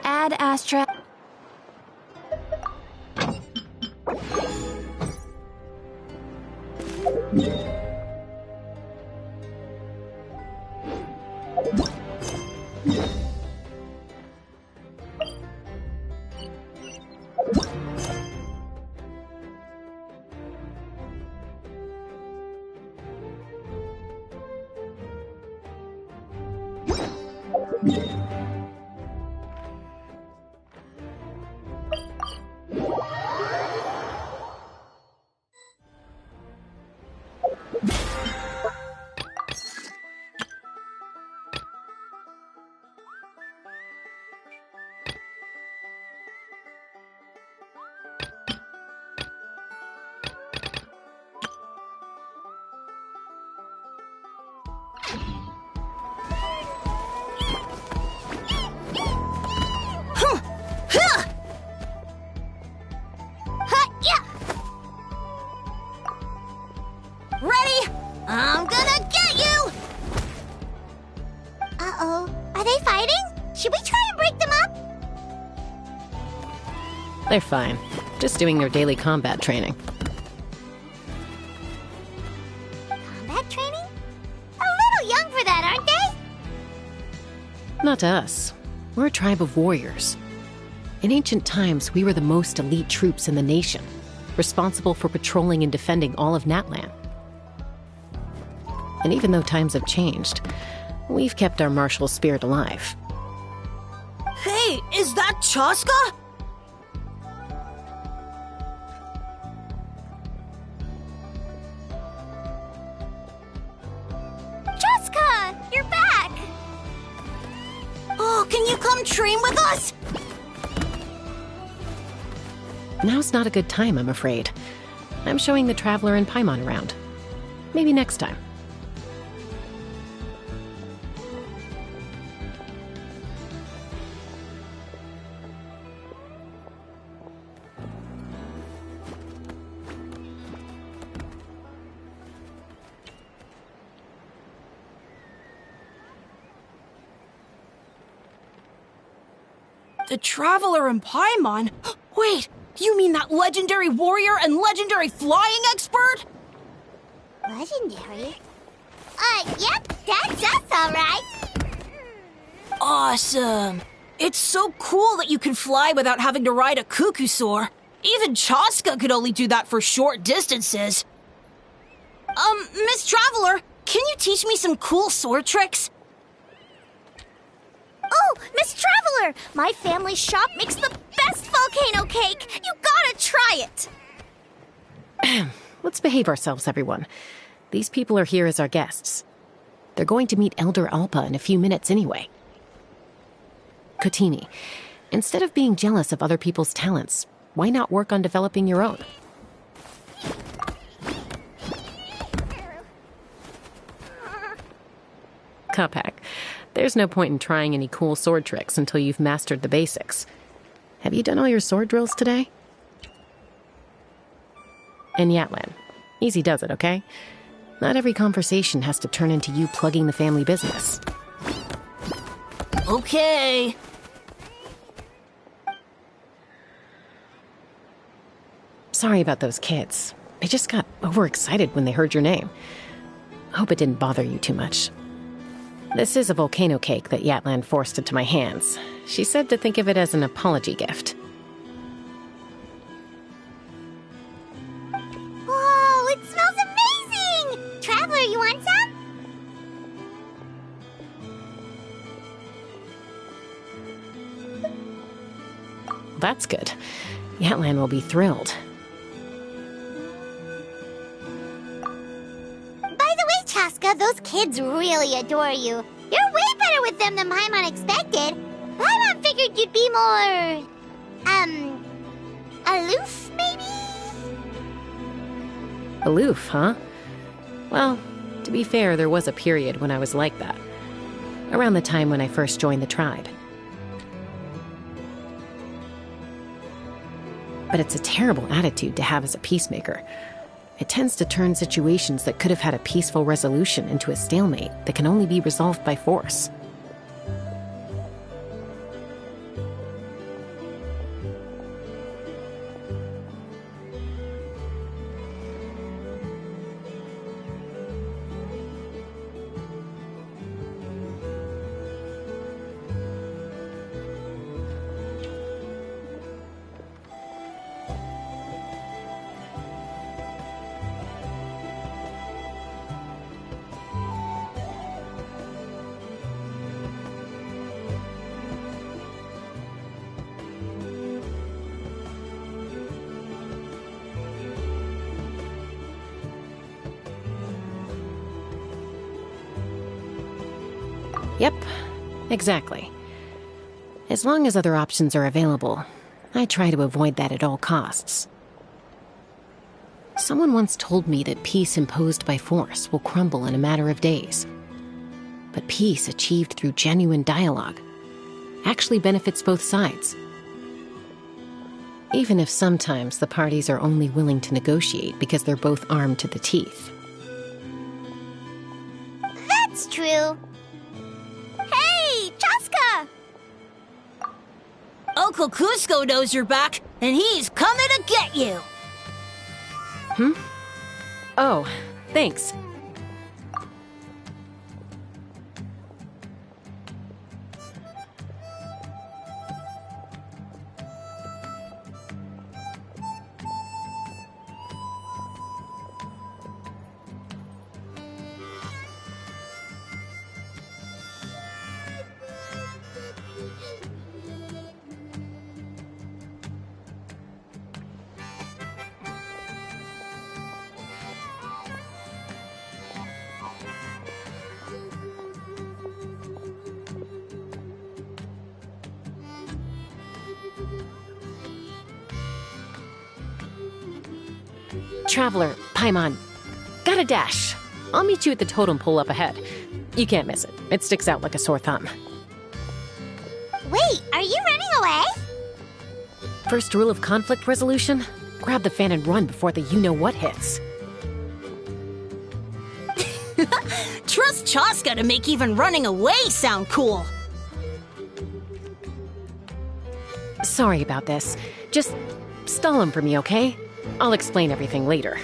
Ad Astra. Ready? I'm gonna get you! Uh-oh. Are they fighting? Should we try and break them up? They're fine. Just doing their daily combat training. Combat training? A little young for that, aren't they? Not to us. We're a tribe of warriors. In ancient times, we were the most elite troops in the nation, responsible for patrolling and defending all of Natlan. And even though times have changed, we've kept our martial spirit alive. Hey, is that Chaska? Chaska! You're back! Oh, can you come train with us? Now's not a good time, I'm afraid. I'm showing the Traveler and Paimon around. Maybe next time. The Traveler and Paimon? Wait, you mean that legendary warrior and legendary flying expert? Legendary? Yep, that's us, alright. Awesome. It's so cool that you can fly without having to ride a cuckoosaur. Even Chaska could only do that for short distances. Miss Traveler, can you teach me some cool sword tricks? Oh, Miss Traveler! My family shop makes the best volcano cake! You gotta try it! Let's behave ourselves, everyone. These people are here as our guests. They're going to meet Elder Alpa in a few minutes anyway. Kotini, instead of being jealous of other people's talents, why not work on developing your own? Kapak, there's no point in trying any cool sword tricks until you've mastered the basics. Have you done all your sword drills today? And Yatlan, easy does it, okay? Not every conversation has to turn into you plugging the family business. Okay. Sorry about those kids. They just got overexcited when they heard your name. Hope it didn't bother you too much. This is a volcano cake that Yatlan forced into my hands. She said to think of it as an apology gift. Whoa, it smells amazing! Traveler, you want some? That's good. Yatlan will be thrilled. By the way, Chaska, those kids really adore you. You're way better with them than Paimon expected. Paimon figured you'd be more... aloof, maybe? Aloof, huh? Well, to be fair, there was a period when I was like that. around the time when I first joined the tribe. But it's a terrible attitude to have as a peacemaker. It tends to turn situations that could have had a peaceful resolution into a stalemate that can only be resolved by force. Yep, exactly. As long as other options are available, I try to avoid that at all costs. Someone once told me that peace imposed by force will crumble in a matter of days. But peace achieved through genuine dialogue actually benefits both sides. Even if sometimes the parties are only willing to negotiate because they're both armed to the teeth. That's true. Hey, Chaska! Uncle Cusco knows you're back, and he's coming to get you! Oh, thanks. Traveler, Paimon, got a dash. I'll meet you at the totem pole up ahead. You can't miss it. It sticks out like a sore thumb. Wait, are you running away? First rule of conflict resolution? Grab the fan and run before the you-know-what hits. Trust Chaska to make even running away sound cool. Sorry about this. Just stall him for me, okay? I'll explain everything later.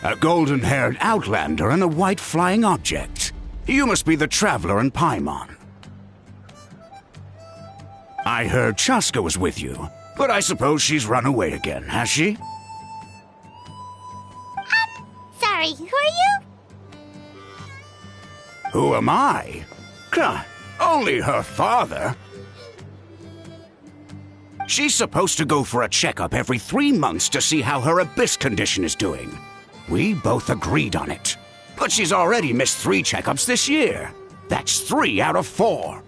A golden-haired outlander and a white flying object. You must be the traveler in Paimon. I heard Chaska was with you, but I suppose she's run away again, has she? Sorry, who are you? Who am I? Only her father. She's supposed to go for a checkup every 3 months to see how her abyss condition is doing. We both agreed on it. But she's already missed 3 checkups this year. That's 3 out of 4.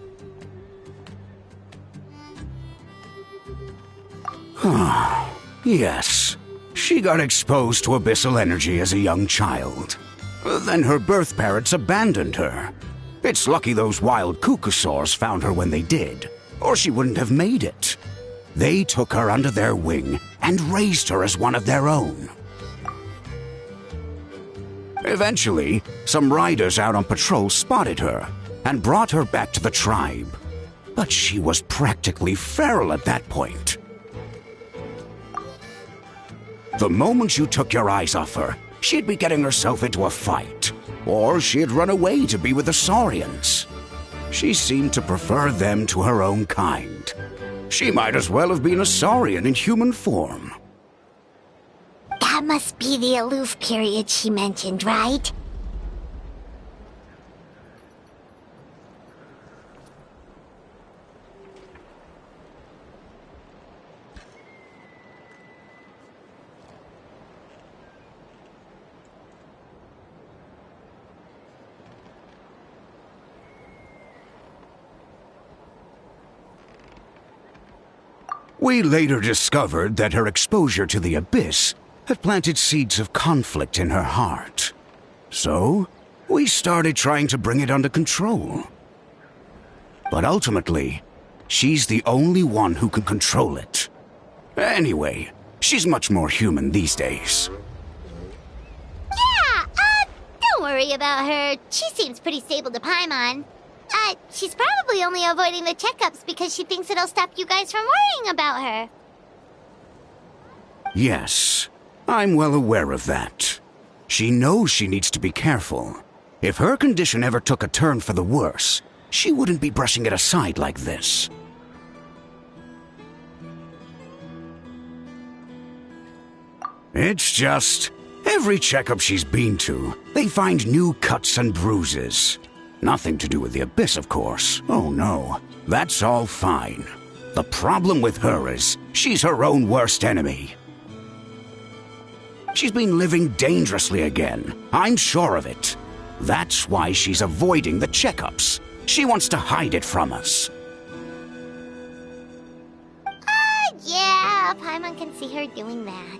Yes. She got exposed to abyssal energy as a young child. Then her birth parents abandoned her. It's lucky those wild cuckoosaurs found her when they did, or she wouldn't have made it. They took her under their wing and raised her as one of their own. Eventually, some riders out on patrol spotted her and brought her back to the tribe. But she was practically feral at that point. The moment you took your eyes off her, she'd be getting herself into a fight, or she'd run away to be with the Saurians. She seemed to prefer them to her own kind. She might as well have been a Saurian in human form. That That must be the aloof period she mentioned, right? We later discovered that her exposure to the abyss had planted seeds of conflict in her heart. So, we started trying to bring it under control. But ultimately, she's the only one who can control it. Anyway, she's much more human these days. Yeah, don't worry about her. She seems pretty stable to Paimon. She's probably only avoiding the checkups because she thinks it'll stop you guys from worrying about her. Yes, I'm well aware of that. She knows she needs to be careful. If her condition ever took a turn for the worse, she wouldn't be brushing it aside like this. It's just, every checkup she's been to, they find new cuts and bruises. Nothing to do with the abyss, of course. Oh no, that's all fine. The problem with her is, she's her own worst enemy. She's been living dangerously again. I'm sure of it. That's why she's avoiding the checkups. She wants to hide it from us. Yeah, Paimon can see her doing that.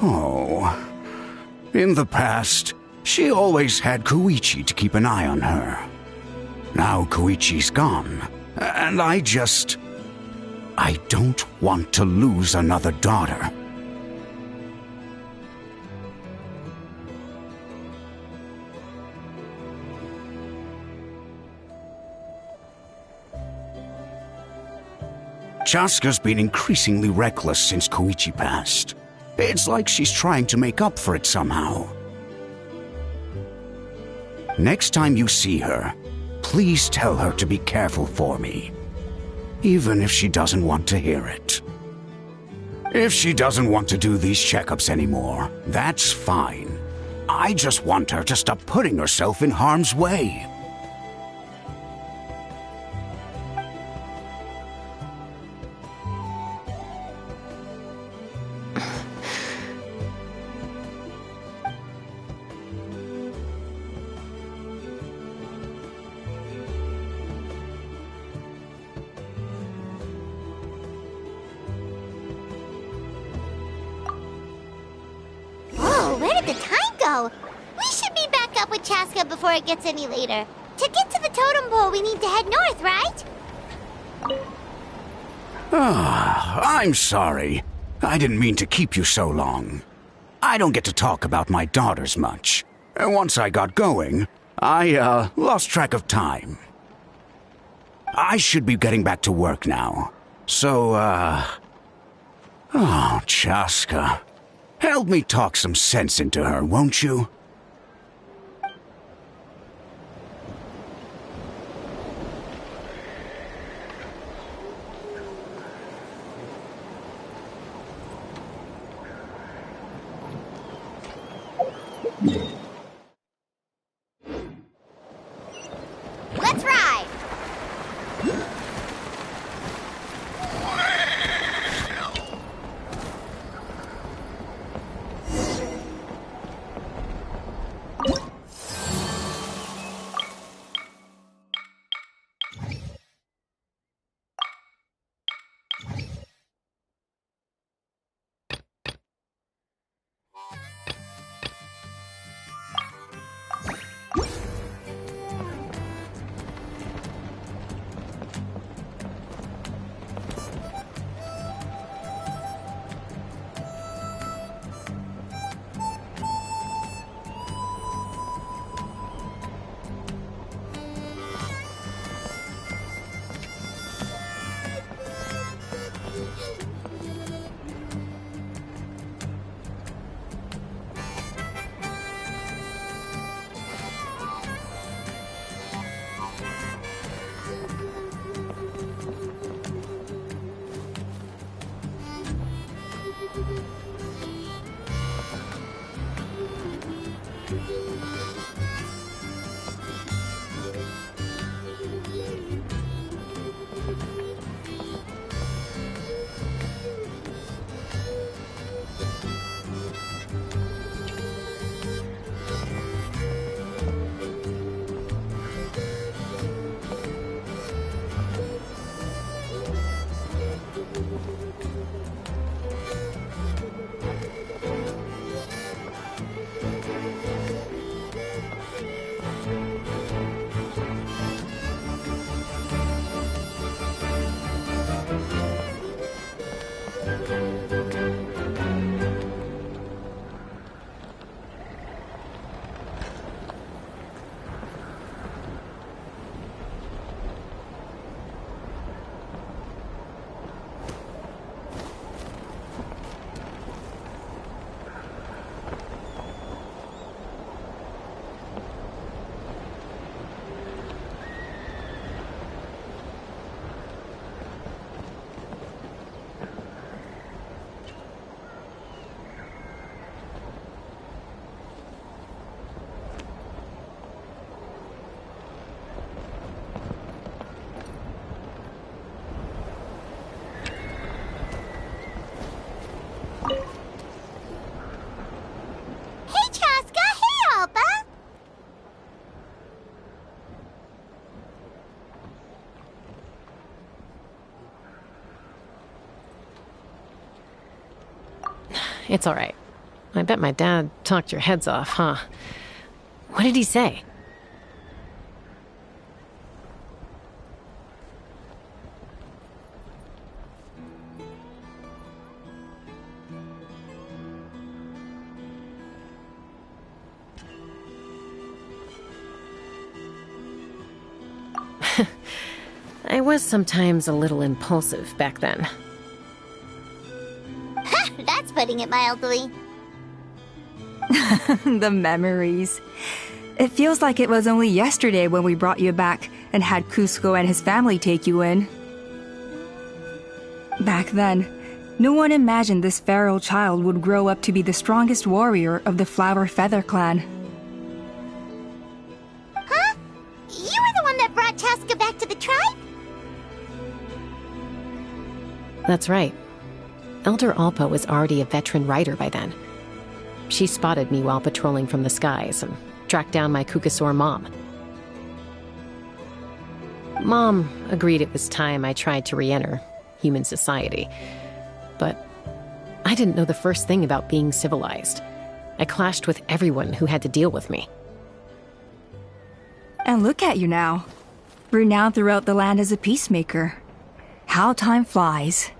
Oh. In the past, she always had Koichi to keep an eye on her. Now Koichi's gone, and I don't want to lose another daughter. Chaska's been increasingly reckless since Koichi passed. It's like she's trying to make up for it somehow. Next time you see her, please tell her to be careful for me. Even if she doesn't want to hear it. If she doesn't want to do these checkups anymore, that's fine. I just want her to stop putting herself in harm's way. Where did the time go? We should be back up with Chaska before it gets any later. To get to the totem pole, we need to head north, right? I'm sorry. I didn't mean to keep you so long. I don't get to talk about my daughters much. Once I got going, I lost track of time. I should be getting back to work now. So, oh, Chaska. Help me talk some sense into her, won't you? Let's ride! It's all right. I bet my dad talked your heads off, huh? What did he say? I was sometimes a little impulsive back then. That's putting it mildly. The memories. It feels like it was only yesterday when we brought you back and had Cusco and his family take you in. Back then, no one imagined this feral child would grow up to be the strongest warrior of the Flower Feather clan. Huh? You were the one that brought Chaska back to the tribe? That's right. Elder Alpa was already a veteran rider by then. She spotted me while patrolling from the skies and tracked down my Kukasaur mom. Mom agreed it was time I tried to re-enter human society. But I didn't know the first thing about being civilized. I clashed with everyone who had to deal with me. And look at you now. Renowned throughout the land as a peacemaker. How time flies.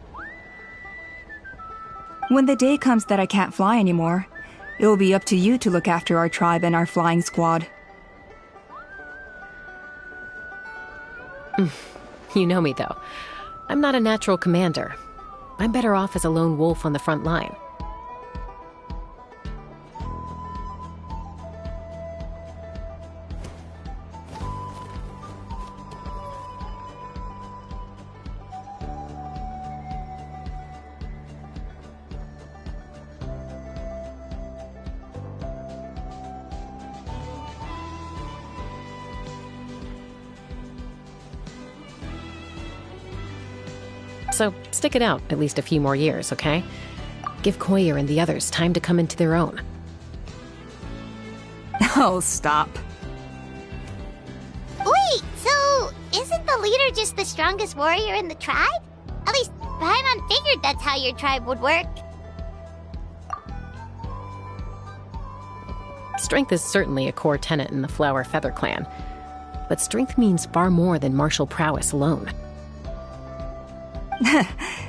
When the day comes that I can't fly anymore, it will be up to you to look after our tribe and our flying squad. You know me, though. I'm not a natural commander. I'm better off as a lone wolf on the front line. So stick it out at least a few more years, okay? Give Koyer and the others time to come into their own. Oh, stop. Wait, so isn't the leader just the strongest warrior in the tribe? At least Paimon figured that's how your tribe would work. Strength is certainly a core tenet in the Flower Feather clan. But strength means far more than martial prowess alone.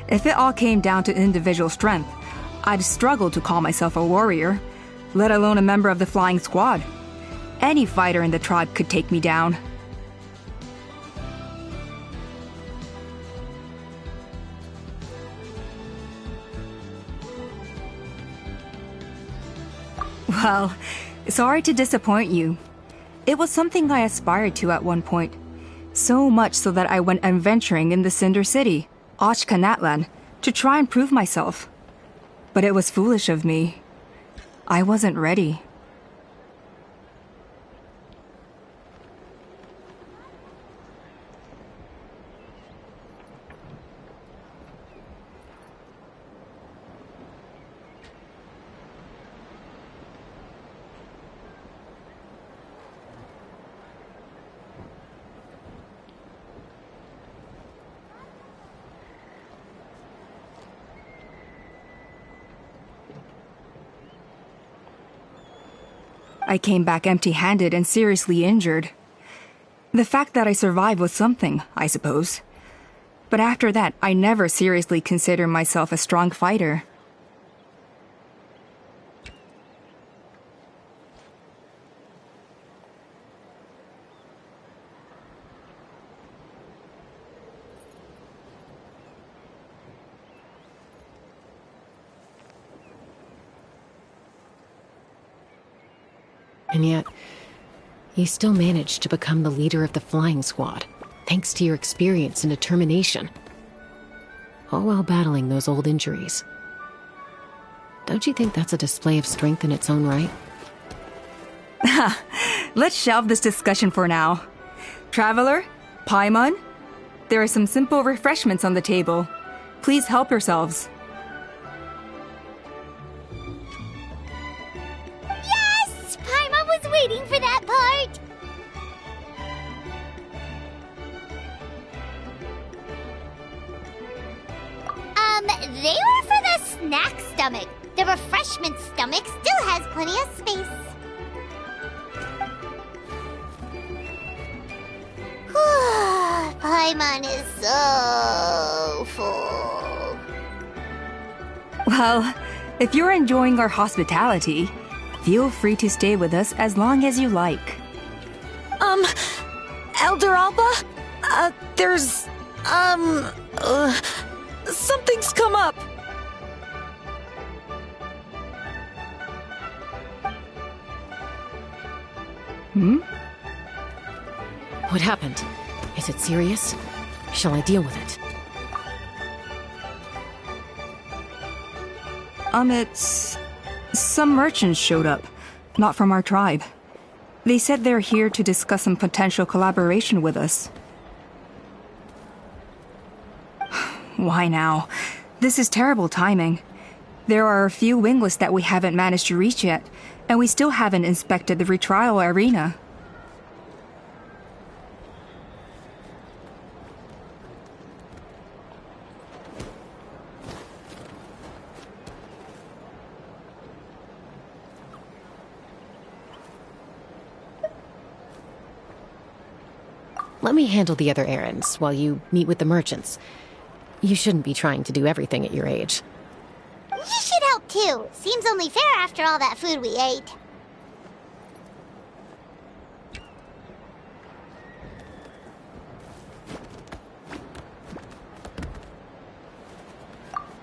If it all came down to individual strength, I'd struggle to call myself a warrior, let alone a member of the flying squad. Any fighter in the tribe could take me down. Well, sorry to disappoint you. It was something I aspired to at one point. So much so that I went adventuring in the Cinder City, Ochkanatlan, to try and prove myself. But it was foolish of me. I wasn't ready. I came back empty-handed and seriously injured. The fact that I survived was something, I suppose. But after that, I never seriously considered myself a strong fighter. And yet, you still managed to become the leader of the flying squad, thanks to your experience and determination. All while battling those old injuries. Don't you think that's a display of strength in its own right? Let's shelve this discussion for now. Traveler, Paimon, there are some simple refreshments on the table. Please help yourselves. Yes! Paimon was waiting for that part! They were for the snack stomach. The refreshment stomach still has plenty of space. Paimon is so full. Well, if you're enjoying our hospitality, feel free to stay with us as long as you like. Elder Alba? There's, something's come up. What happened? Is it serious? Shall I deal with it? It's... Some merchants showed up, not from our tribe. They said they're here to discuss some potential collaboration with us. Why now? This is terrible timing. There are a few wingless that we haven't managed to reach yet, and we still haven't inspected the retrial arena. Let me handle the other errands while you meet with the merchants. You shouldn't be trying to do everything at your age. You should help too. Seems only fair after all that food we ate.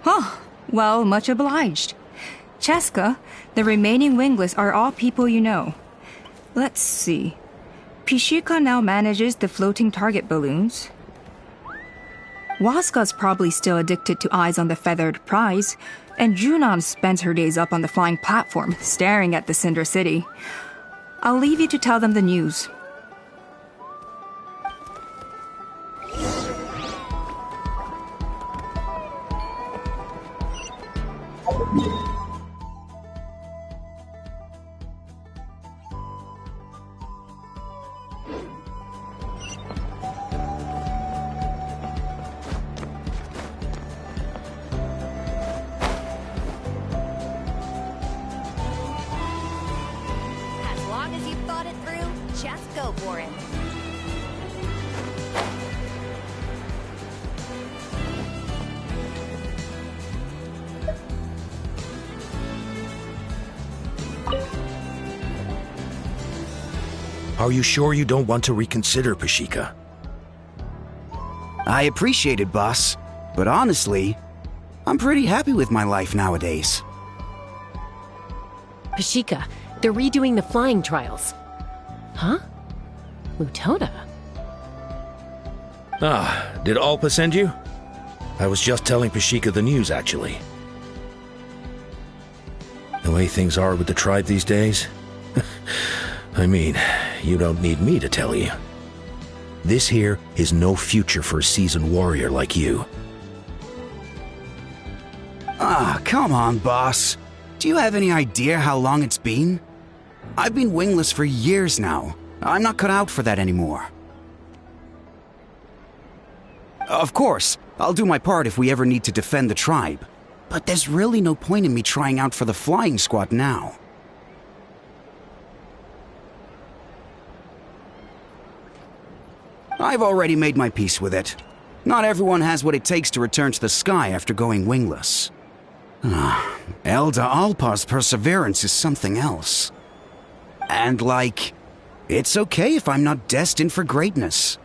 Huh. Well, much obliged. Chaska, the remaining wingless are all people you know. Let's see. Pishika now manages the floating target balloons. Waska's probably still addicted to eyes on the feathered prize, and Junon spends her days up on the flying platform, staring at the Cinder City. I'll leave you to tell them the news. As long as you've thought it through, just go for it. Are you sure you don't want to reconsider, Pashika? I appreciate it, boss. But honestly, I'm pretty happy with my life nowadays. Pashika, they're redoing the flying trials. Huh? Mutoda? Ah, did Alpa send you? I was just telling Pashika the news, actually. The way things are with the tribe these days? I mean, you don't need me to tell you. This here is no future for a seasoned warrior like you. Ah, come on, boss. Do you have any idea how long it's been? I've been wingless for years now. I'm not cut out for that anymore. Of course, I'll do my part if we ever need to defend the tribe. But there's really no point in me trying out for the flying squad now. I've already made my peace with it. Not everyone has what it takes to return to the sky after going wingless. Elder Alpa's perseverance is something else. And it's okay if I'm not destined for greatness.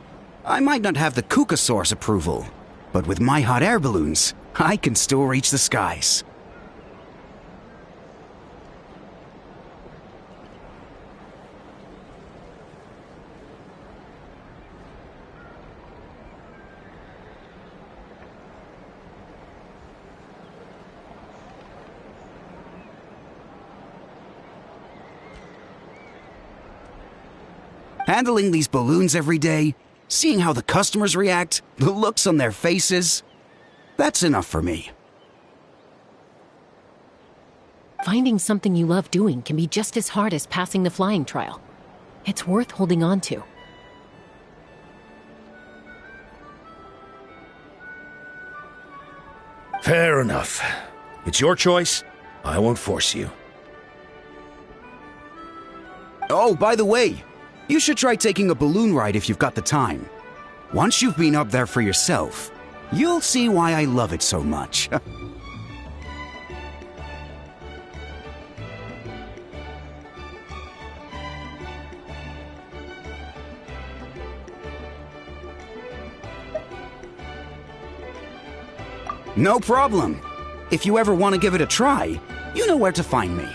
I might not have the Kukasaur's approval, but with my hot air balloons, I can still reach the skies. Handling these balloons every day, seeing how the customers react, the looks on their faces, that's enough for me. Finding something you love doing can be just as hard as passing the flying trial. It's worth holding on to. Fair enough. It's your choice, I won't force you. Oh, by the way, you should try taking a balloon ride if you've got the time. Once you've been up there for yourself, you'll see why I love it so much. No problem. If you ever want to give it a try, you know where to find me.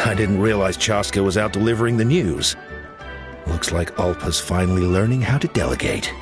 I didn't realize Chaska was out delivering the news. Looks like Alpa's finally learning how to delegate.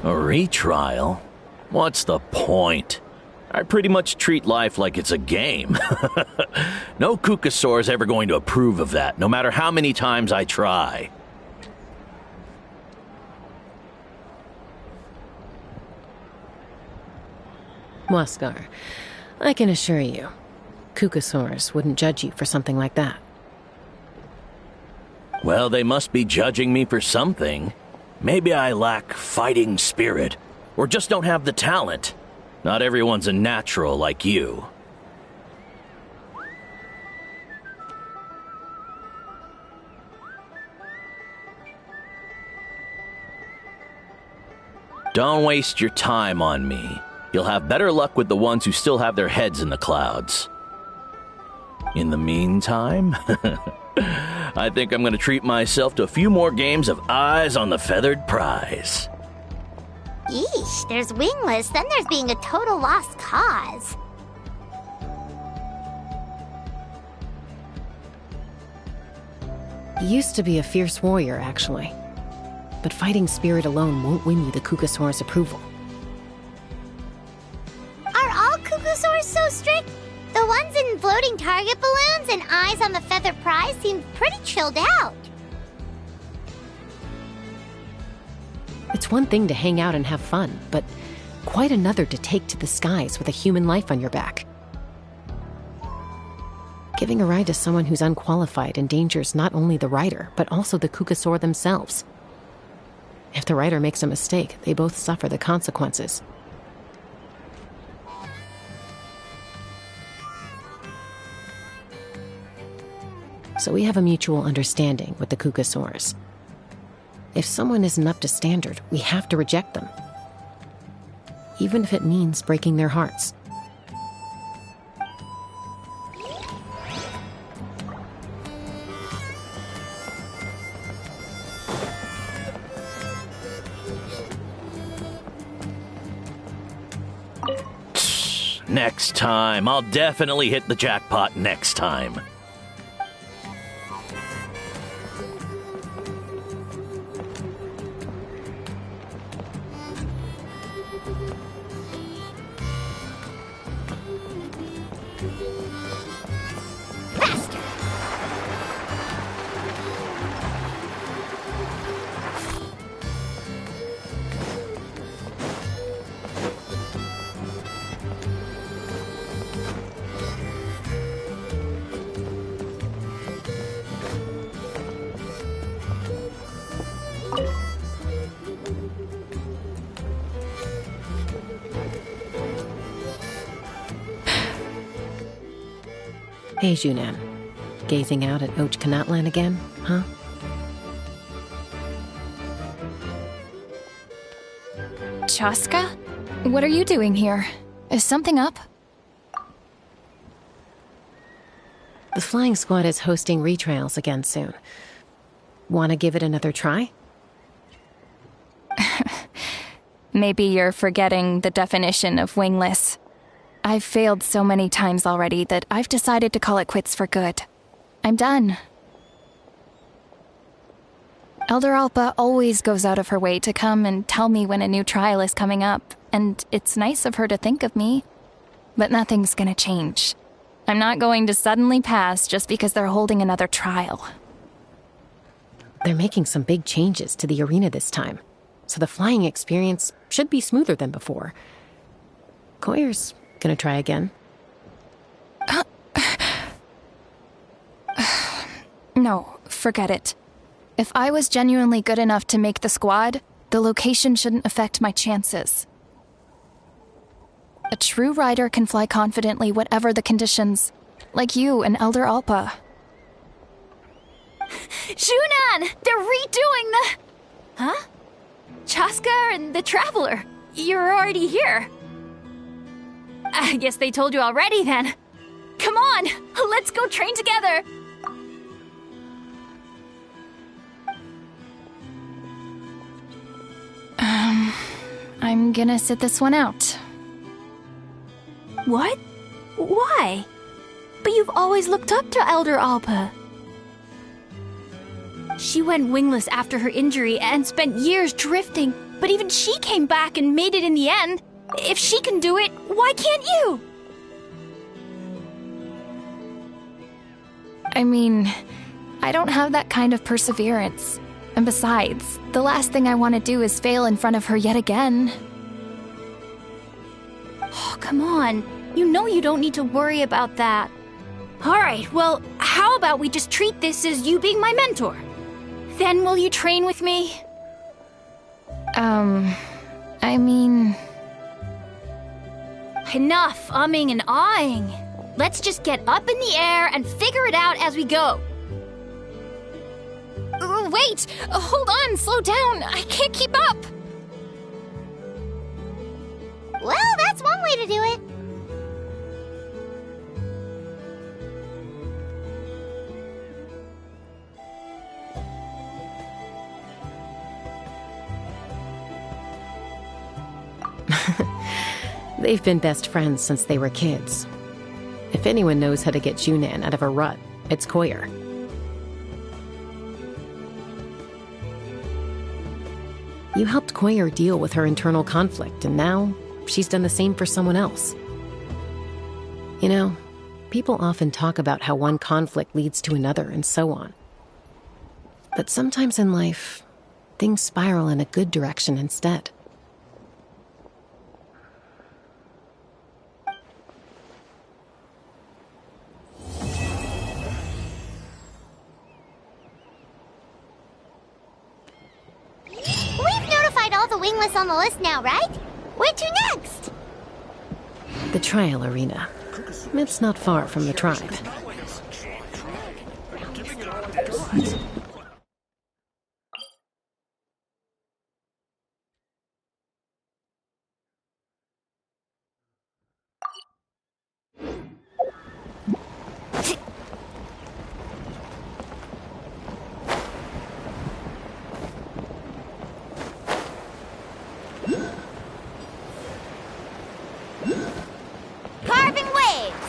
A retrial? What's the point? I pretty much treat life like it's a game. No Kukasaur is ever going to approve of that, no matter how many times I try. Waskar, I can assure you, Kukasaurs wouldn't judge you for something like that. Well, they must be judging me for something. Maybe I lack fighting spirit, or just don't have the talent. Not everyone's a natural like you. Don't waste your time on me. You'll have better luck with the ones who still have their heads in the clouds. In the meantime, I think I'm going to treat myself to a few more games of Eyes on the Feathered Prize. Yeesh, there's wingless, then there's being a total lost cause. You used to be a fierce warrior, actually. But fighting spirit alone won't win you the Kukasaur's approval. Are all Kukasaurs so strict? The ones in floating target balloons and Eyes on the Feathered Prize seem pretty chilled out. It's one thing to hang out and have fun, but quite another to take to the skies with a human life on your back. Giving a ride to someone who's unqualified endangers not only the rider, but also the Kukasaur themselves. If the rider makes a mistake, they both suffer the consequences. So we have a mutual understanding with the Kukasaurs. If someone isn't up to standard, we have to reject them. Even if it means breaking their hearts. Next time. I'll definitely hit the jackpot next time. Hey, Junan. Gazing out at Ochkanatlan again, huh? Chaska? What are you doing here? Is something up? The flying squad is hosting retrials again soon. Want to give it another try? Maybe you're forgetting the definition of wingless. I've failed so many times already that I've decided to call it quits for good. I'm done. Elder Alpa always goes out of her way to come and tell me when a new trial is coming up, and it's nice of her to think of me. But nothing's gonna change. I'm not going to suddenly pass just because they're holding another trial. They're making some big changes to the arena this time, so the flying experience should be smoother than before. Koyer's gonna try again. No, forget it. If I was genuinely good enough to make the squad, the location shouldn't affect my chances. A true rider can fly confidently whatever the conditions, like you and Elder Alpa. Shunan! They're redoing the... Huh? Chaska and the Traveler. You're already here. I guess they told you already then. Come on, let's go train together. I'm gonna sit this one out. What? Why? But you've always looked up to Elder Alpa. She went wingless after her injury and spent years drifting, but even she came back and made it in the end. If she can do it, why can't you? I mean, I don't have that kind of perseverance. And besides, the last thing I want to do is fail in front of her yet again. Oh, come on. You know you don't need to worry about that. Alright, well, how about we just treat this as you being my mentor? Then will you train with me? I mean... Enough umming and ahhing. Let's just get up in the air and figure it out as we go. Wait! Hold on, slow down! I can't keep up! Well, that's one way to do it. They've been best friends since they were kids. If anyone knows how to get Junan out of a rut, it's Koyer. You helped Koyer deal with her internal conflict, and now she's done the same for someone else. You know, people often talk about how one conflict leads to another and so on. But sometimes in life, things spiral in a good direction instead. Wingless on the list now, right? Where to next? The trial arena. It's not far from the tribe. Carving waves!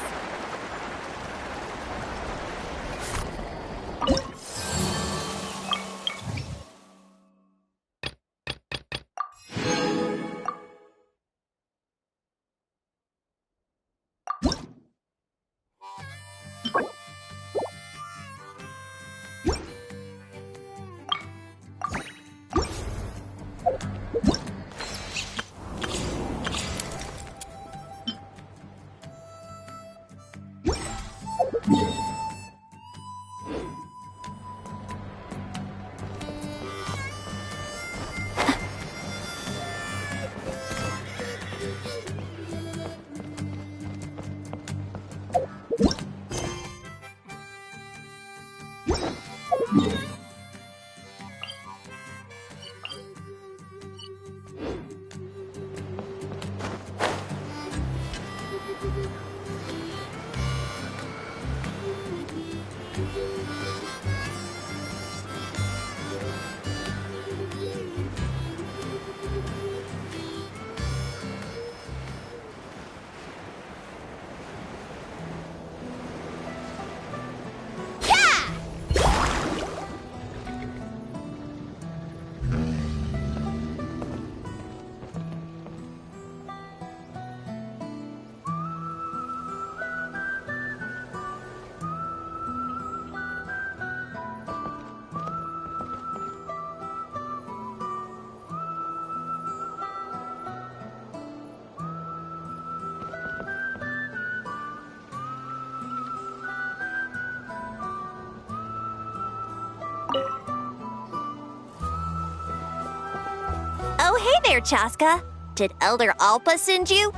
Oh, hey there, Chaska. Did Elder Alpa send you?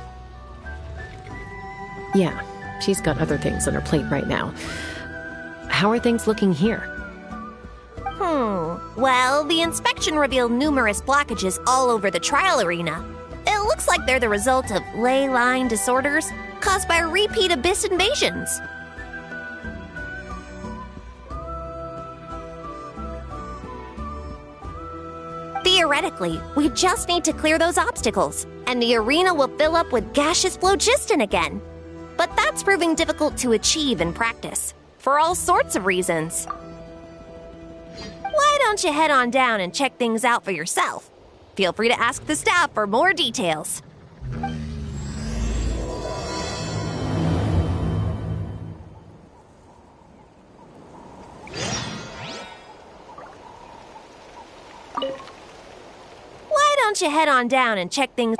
Yeah, she's got other things on her plate right now. How are things looking here? Well, the inspection revealed numerous blockages all over the trial arena. It looks like they're the result of ley line disorders caused by repeat abyss invasions. Theoretically, we just need to clear those obstacles, and the arena will fill up with gaseous phlogiston again. But that's proving difficult to achieve in practice, for all sorts of reasons. Why don't you head on down and check things out for yourself? Feel free to ask the staff for more details. Why don't you head on down and check things...